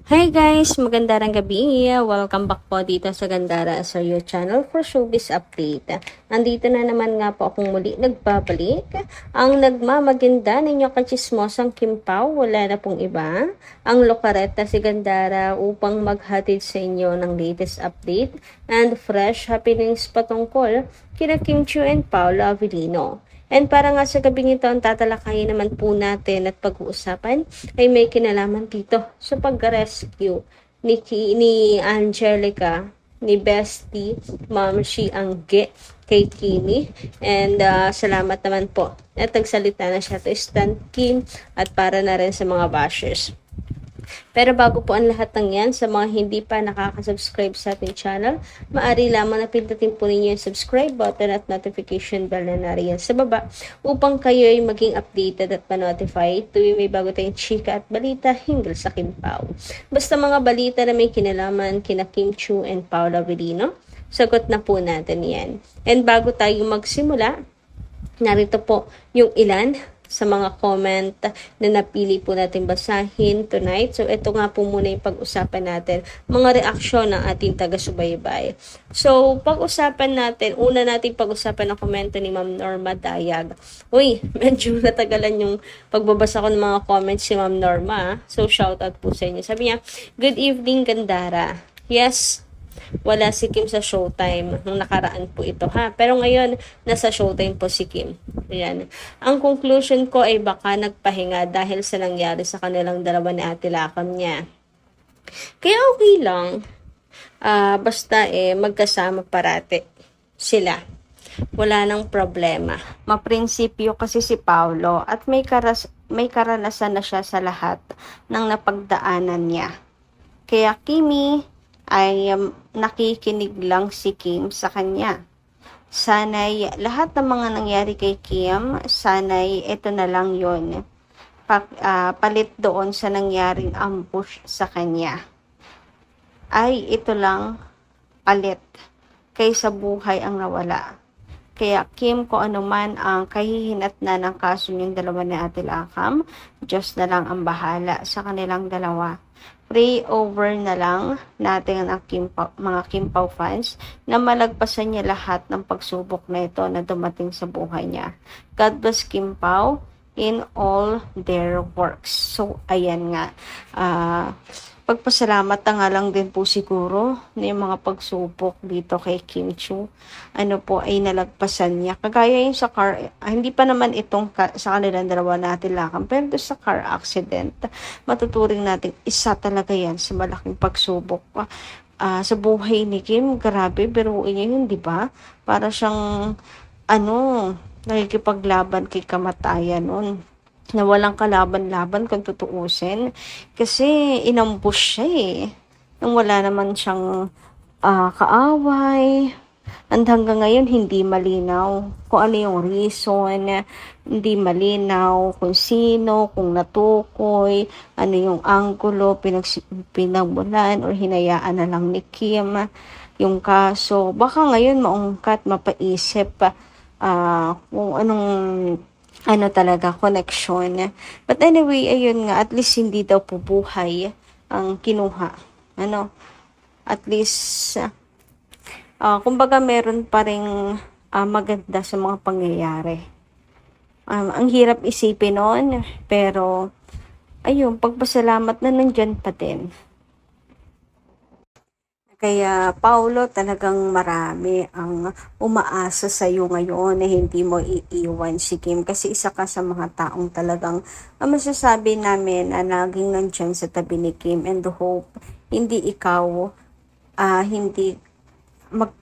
Hi guys! Magandang gabi! Welcome back po dito sa Gandara sa your channel for showbiz update. Nandito na naman nga po akong muli nagbabalik. Ang nagmamaganda ninyo kachismosang Kim Pao, wala na pong iba. Ang lokareta si Gandara upang maghatid sa inyo ng latest update and fresh happenings patungkol kina Kim Chiu and Paolo Avellino. And para nga sa gabing ito, ang tatalakayin naman po natin at pag-uusapan ay may kinalaman dito sa pag-rescue ni Angelica, ni Bestie, Ma'am Shi Angge, kay Kimi. And salamat naman po at nagsalita na siya to Stan Kim at para na rin sa mga bashers. Pero bago po ang lahat ng yan, sa mga hindi pa nakaka-subscribe sa ating channel, maaari lamang na pindutin po ninyo yung subscribe button at notification bell na nariyan sa baba upang kayo ay maging updated at pa-notify tuwing may bago tayong chika at balita hinggil sa Kim Pao. Basta mga balita na may kinalaman kina Kim Chiu and Paolo Avellino, sagot na po natin yan. And bago tayo magsimula, narito po yung ilan sa mga comment na napili po natin basahin tonight. So, ito nga po muna yung pag-usapan natin. Mga reaksyon ng ating taga-subaybay. So, pag-usapan natin, una nating pag-usapan ang komento ni Ma'am Norma Dayag. Uy, medyo natagalan yung pagbabasa ko ng mga comments si Ma'am Norma. So, shoutout po sa inyo. Sabi niya, "Good evening, Gandara. Yes, wala si Kim sa Showtime nung nakaraan po ito ha. Pero ngayon, nasa Showtime po si Kim." Ayan. Ang conclusion ko ay baka nagpahinga dahil sa nangyari sa kanilang dalawa ni Ate Lakam niya. Kaya okay lang. Basta magkasama parate sila. Wala nang problema. Maprinsipyo kasi si Paolo at may karanasan na siya sa lahat ng napagdaanan niya. Kaya Kimi ay nakikinig lang si Kim sa kanya. Sana'y lahat ng mga nangyari kay Kim, sana'y ito na lang yon. Palit doon sa nangyaring ambush sa kanya. Ay ito lang palit kaysa buhay ang nawala. Kaya Kim, kung ano man ang kahihinatnan ng kaso niyong dalawa ni Ate Lakam, Diyos na lang ang bahala sa kanilang dalawa. Pray over na lang natin ang mga Kim Pao fans na malagpasan niya lahat ng pagsubok na ito na dumating sa buhay niya. God bless Kim Pao in all their works. So, ayan nga. Pagpasalamat na nga lang din po siguro na yung mga pagsubok dito kay Kim Chiu ay nalagpasan niya. Kagaya yung sa car, hindi pa naman itong sa kanilang dalawa natin lakang, pero sa car accident, matuturing natin isa talaga yan sa malaking pagsubok. Sa buhay ni Kim, grabe, biruin niya yun, di ba? Para siyang, nakikipaglaban kay kamatayan nun, na walang kalaban-laban kung tutuusin. Kasi inambush siya nang wala naman siyang kaaway. And hanggang ngayon, hindi malinaw kung ano yung reason, hindi malinaw kung sino, kung natukoy, ano yung anggulo, pinagmulan or hinayaan na lang ni Kim yung kaso. Baka ngayon maungkat, mapaisip kung anong talaga, connection. But anyway, ayun nga, at least hindi daw po buhay ang kinuha. At least, kumbaga meron pa ring maganda sa mga pangyayari. Ang hirap isipin noon, pero, ayun, pagpasalamat na nandyan pa din. Kaya, Paulo, talagang marami ang umaasa sa iyo ngayon na hindi mo iiwan si Kim kasi isa ka sa mga taong talagang masasabi namin na naging nandyan sa tabi ni Kim and hope hindi ikaw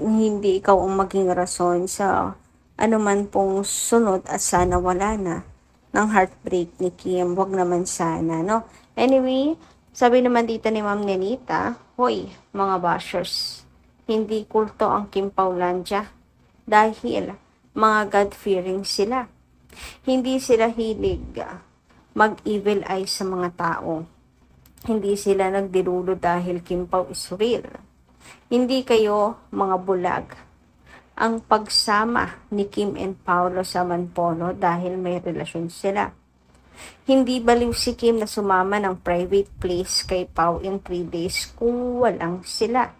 hindi ikaw ang maging rason sa anuman pong sunod at sana wala na ng heartbreak ni Kim. Wag naman sana, no? Anyway, sabi naman dito ni Ma'am Nenita, hoy, mga bashers, hindi kulto ang Kim Paulandia dahil mga God-fearing sila. Hindi sila hilig mag-evil eye sa mga tao. Hindi sila nagdirulo dahil Kim Pao is real. Hindi kayo mga bulag. Ang pagsama ni Kim and Paolo sa Manpono dahil may relasyon sila. Hindi baliw si Kim na sumama ng private place kay Pao in 3 days kung walang sila.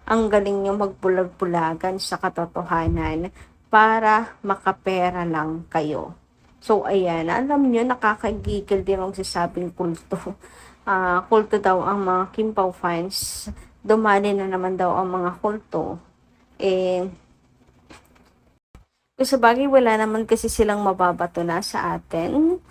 Ang galing nyo magbulag-bulagan sa katotohanan para makapera lang kayo. So, ayan, alam nyo, nakakagigil din ang sasabing kulto. Kulto daw ang mga Kim Pao fans. Dumali na naman daw ang mga kulto. Kung sa bagay, wala naman kasi silang mababato na sa atin.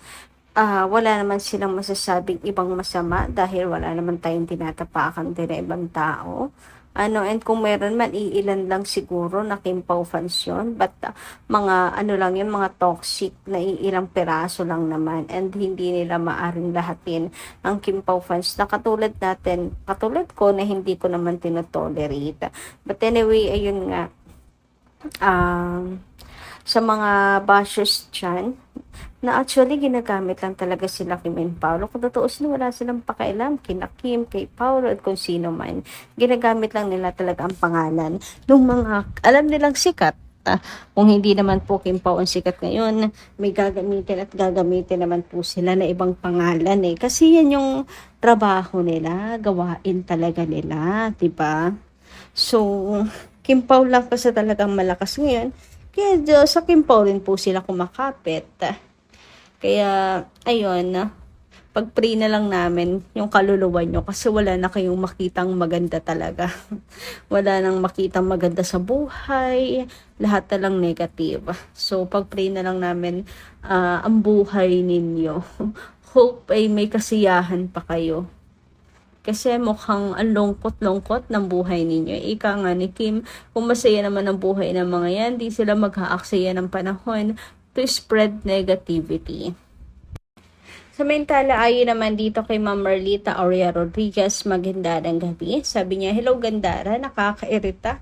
Wala naman silang masasabing ibang masama dahil wala naman tayong tinatapakan din na ibang tao. And kung meron man, iilan lang siguro na Kim Pao fans yun. But mga lang yun, mga toxic na iilang peraso lang naman. And hindi nila maaring lahatin ang Kim Pao fans na katulad natin, katulad ko na hindi ko naman tinotolerate. But anyway, ayun nga. Sa mga bashers dyan, na actually ginagamit lang talaga sila Kim and Paolo. Kung totoo sila, wala silang pakailam kina Kim, kay Paolo, at kung sino man. Ginagamit lang nila talaga ang pangalan ng mga alam nilang sikat. Kung hindi naman po Kim Pao ang sikat ngayon, may gagamitin at gagamitin naman po sila na ibang pangalan eh. Kasi yan yung trabaho nila, gawain talaga nila, diba? So, Kim Pao lang kasi talagang malakas ngayon. Kaya sa Kim Pao rin po sila kumakapit. Kaya, ayun, pag-pray na lang namin yung kaluluwa nyo kasi wala na kayong makitang maganda talaga. Wala nang makitang maganda sa buhay, lahat na lang negative. So, pag-pray na lang namin ang buhay ninyo. Hope ay may kasiyahan pa kayo. Kasi mukhang ang lungkot-lungkot ng buhay ninyo. Ika nga ni Kim, kung masaya naman ang buhay ng mga yan, di sila mag-aaksaya ng panahon to spread negativity. Samantala, ayon naman dito kay Ma'am Marlita Aurea Rodriguez, magandang gabi. Sabi niya, hello Gandara, nakakairita.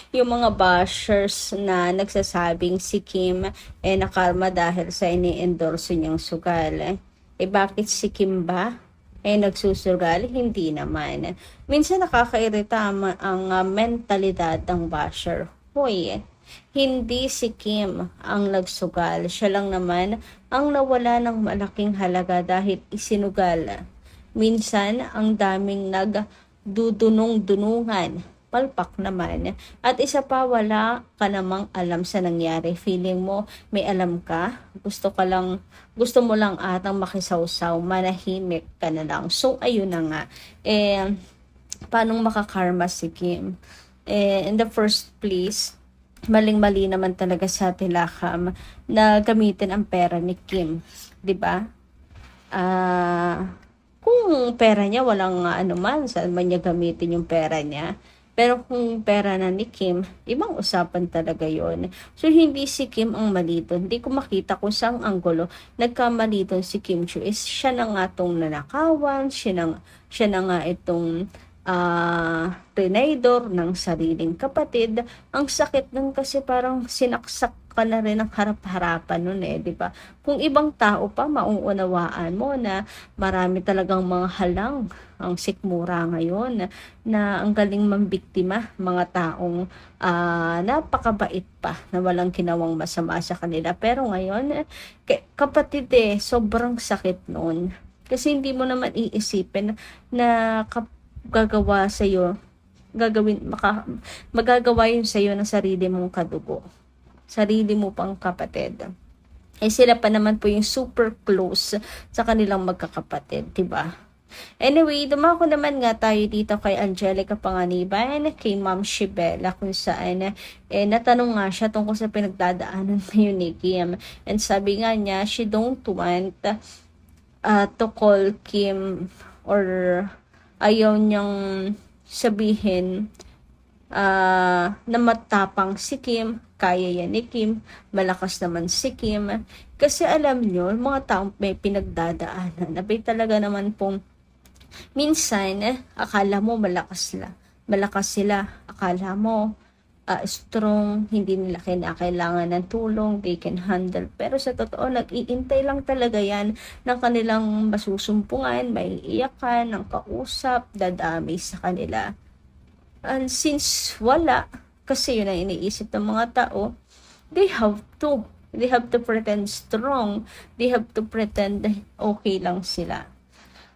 Yung mga bashers na nagsasabing si Kim nakarma dahil sa ini-endorse niyang sugal. Bakit si Kim ba nagsusugal? Hindi naman. Minsan nakakairita ang mentalidad ng basher. Hoy, hindi si Kim ang nagsugal. Siya lang naman ang nawala ng malaking halaga dahil isinugal. Minsan, ang daming nagdudunong-dunungan. Palpak naman. At isa pa, wala ka namang alam sa nangyari. Feeling mo, may alam ka. Gusto mo lang atang makisawsaw. Manahimik ka na lang. So, ayun na nga. Paano makakarma si Kim? In the first place, maling-mali naman talaga sa Tilakam na gamitin ang pera ni Kim. 'Di ba? Kung pera niya, walang anuman, saan man niya gamitin yung pera niya. Pero kung pera na ni Kim, ibang usapan talaga yon. So, hindi si Kim ang malito. Hindi ko makita kung saang anggulo nagkamalito si Kim Chiu. Siya na nga itong nanakawan, siya na nga itong tinaydor ng sariling kapatid. Ang sakit nun kasi parang sinaksak ka na rin ang harap-harapan nun di ba? Kung ibang tao pa, mauunawaan mo na marami talagang mga halang ang sikmura ngayon na ang galing mambiktima, mga taong napakabait pa na walang ginawang masama sa kanila. Pero ngayon, kapatid sobrang sakit nun. Kasi hindi mo naman iisipin na magagawa yun sa'yo ng sarili mong kadugo. Sarili mo pang kapatid. Sila pa naman po yung super close sa kanilang magkakapatid, diba? Anyway, dumako naman nga tayo dito kay Angelica Panganiban, kay Ma'am Shibela, kung saan natanong nga siya tungkol sa pinagdadaanan ngayon ni Kim. And sabi nga niya, she don't want to call Kim or ayaw niyang sabihin na matapang si Kim, kaya yan ni Kim, malakas naman si Kim. Kasi alam nyo, mga taong may pinagdadaanan, abay talaga naman pong minsan, akala mo malakas sila, akala mo strong, hindi nila kailangan ng tulong, they can handle. Pero sa totoo, nag-iintay lang talaga yan ng kanilang masusumpungan, may iyakan, ng kausap, dadami sa kanila. Since wala, kasi yun ang iniisip ng mga tao, they have to They have to pretend strong. They have to pretend okay lang sila.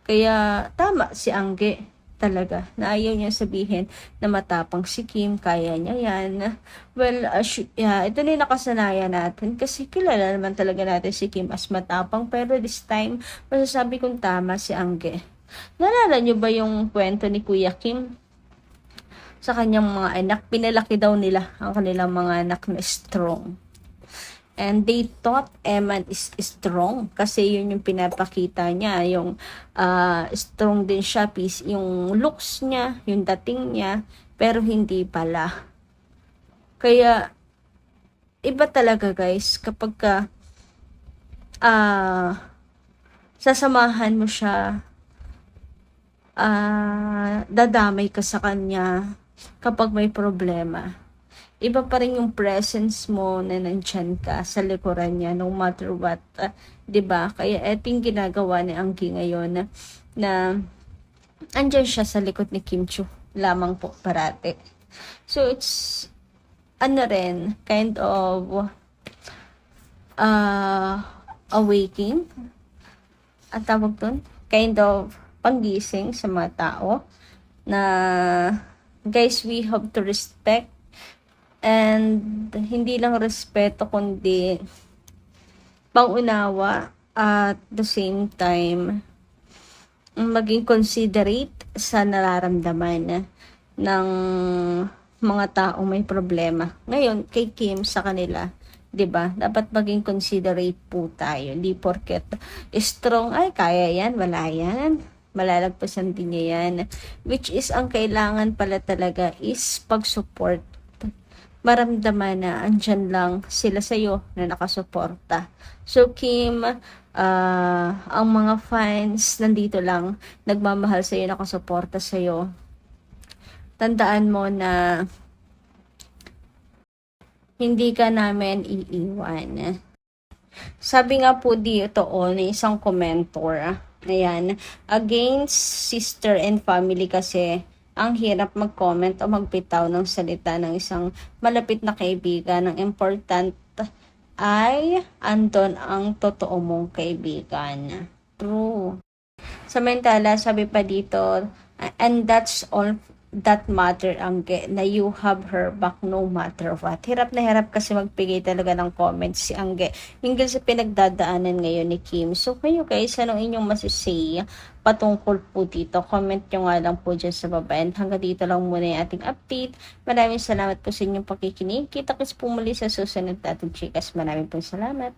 Kaya tama si Angge talaga na ayaw niya sabihin na matapang si Kim, kaya niya yan. Well, ito na yung nakasanayan natin kasi kilala naman talaga natin si Kim as matapang, pero this time, masasabi kong tama si Angge. Naalala niyo ba yung kwento ni Kuya Kim sa kanyang mga anak? Pinalaki daw nila ang kanilang mga anak na strong. And they thought Eman is strong kasi yun yung pinapakita niya, yung strong din siya, yung looks niya, yung dating niya, pero hindi pala. Kaya iba talaga guys kapag ka sasamahan mo siya, dadamay ka sa kanya kapag may problema. Iba pa rin yung presence mo na nandyan ka sa likuran niya no matter what, 'di ba? Kaya eting ginagawa ni Anggi ngayon na andyan siya sa likod ni Kim Chiu lamang po parate. So it's rin kind of awakening at tawag dun, kind of panggising sa mga tao na guys, we have to respect. And hindi lang respeto kundi pangunawa at the same time maging considerate sa nararamdaman ng mga taong may problema. Ngayon, kay Kim sa kanila, 'di ba? Dapat maging considerate po tayo. Hindi porket strong ay kaya yan, wala yan. Malalagpasan din niya yan. Which is ang kailangan pala talaga is pag-support, maramdaman na andyan lang sila sa'yo na nakasuporta. So Kim, ang mga fans nandito lang, nagmamahal sa'yo, nakasuporta sa'yo. Tandaan mo na hindi ka namin iiwan. Sabi nga po dito ni isang commentor, ayan, against sister and family kasi ang hirap mag-comment o magbitaw ng salita ng isang malapit na kaibigan. Ang important ay andon ang totoo mong kaibigan. True. Samantala, sabi pa dito, and that's all that matter, Angge, na you have her back no matter what. Hirap na hirap kasi magbigay talaga ng comments si Angge hinggil sa pinagdadaanan ngayon ni Kim. So kayo guys, anong inyong masisay patungkol po dito? Comment nyo nga lang po dyan sa baba. And hanggang dito lang muna yung ating update. Maraming salamat po sa inyong pakikinig. Kita-kits po muli sa susunod natin, chicas. Maraming po salamat.